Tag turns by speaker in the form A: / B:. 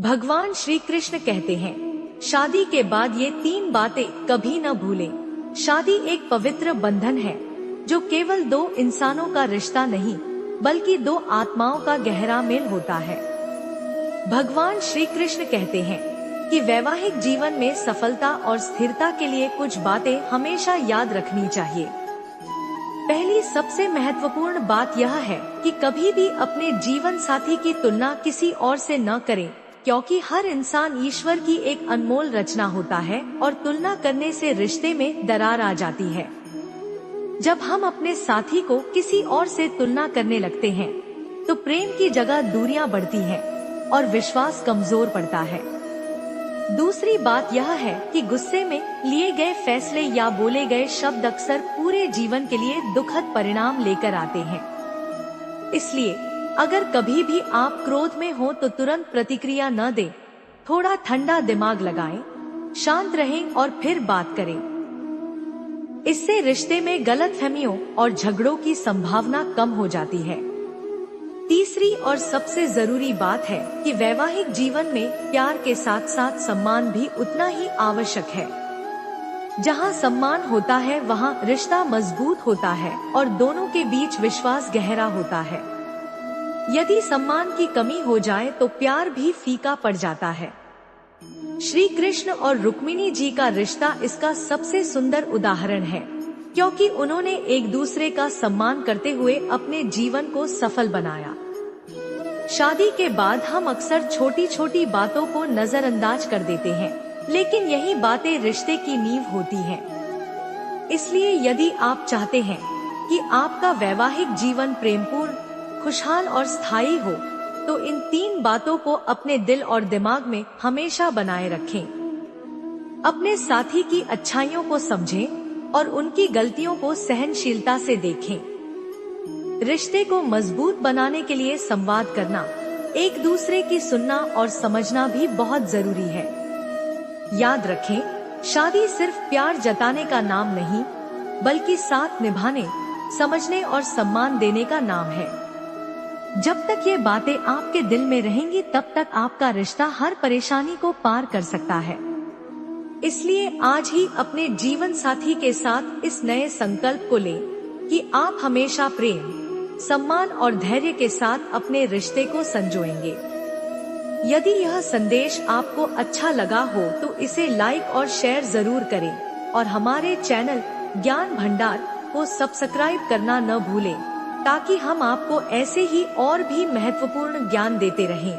A: भगवान श्री कृष्ण कहते हैं, शादी के बाद ये 3 बातें कभी न भूलें। शादी एक पवित्र बंधन है जो केवल 2 इंसानों का रिश्ता नहीं बल्कि 2 आत्माओं का गहरा मेल होता है। भगवान श्री कृष्ण कहते हैं कि वैवाहिक जीवन में सफलता और स्थिरता के लिए कुछ बातें हमेशा याद रखनी चाहिए। पहली सबसे महत्वपूर्ण बात यह है कि कभी भी अपने जीवन साथी की तुलना किसी और से न करें, क्योंकि हर इंसान ईश्वर की एक अनमोल रचना होता है और तुलना करने से रिश्ते में दरार आ जाती है। जब हम अपने साथी को किसी और से तुलना करने लगते हैं तो प्रेम की जगह दूरियां बढ़ती हैं और विश्वास कमजोर पड़ता है। दूसरी बात यह है कि गुस्से में लिए गए फैसले या बोले गए शब्द अक्सर पूरे जीवन के लिए दुखद परिणाम लेकर आते हैं। इसलिए अगर कभी भी आप क्रोध में हो तो तुरंत प्रतिक्रिया न दें, थोड़ा ठंडा दिमाग लगाएं, शांत रहें और फिर बात करें। इससे रिश्ते में गलतफहमियों और झगड़ों की संभावना कम हो जाती है। तीसरी और सबसे जरूरी बात है कि वैवाहिक जीवन में प्यार के साथ साथ सम्मान भी उतना ही आवश्यक है। जहां सम्मान होता है वहां रिश्ता मजबूत होता है और दोनों के बीच विश्वास गहरा होता है। यदि सम्मान की कमी हो जाए तो प्यार भी फीका पड़ जाता है। श्री कृष्ण और रुक्मिणी जी का रिश्ता इसका सबसे सुंदर उदाहरण है, क्योंकि उन्होंने एक दूसरे का सम्मान करते हुए अपने जीवन को सफल बनाया। शादी के बाद हम अक्सर छोटी छोटी बातों को नजरअंदाज कर देते हैं, लेकिन यही बातें रिश्ते की नींव होती हैं। इसलिए यदि आप चाहते हैं कि आपका वैवाहिक जीवन प्रेमपूर्ण, खुशहाल और स्थायी हो, तो इन 3 बातों को अपने दिल और दिमाग में हमेशा बनाए रखें। अपने साथी की अच्छाइयों को समझें और उनकी गलतियों को सहनशीलता से देखें। रिश्ते को मजबूत बनाने के लिए संवाद करना, एक दूसरे की सुनना और समझना भी बहुत जरूरी है। याद रखें, शादी सिर्फ प्यार जताने का नाम नहीं, बल्कि साथ निभाने, समझने और सम्मान देने का नाम है। जब तक ये बातें आपके दिल में रहेंगी तब तक आपका रिश्ता हर परेशानी को पार कर सकता है। इसलिए आज ही अपने जीवन साथी के साथ इस नए संकल्प को लें कि आप हमेशा प्रेम, सम्मान और धैर्य के साथ अपने रिश्ते को संजोएंगे। यदि यह संदेश आपको अच्छा लगा हो तो इसे लाइक और शेयर जरूर करें और हमारे चैनल ज्ञान भंडार को सब्सक्राइब करना न भूलें, ताकि हम आपको ऐसे ही और भी महत्वपूर्ण ज्ञान देते रहें।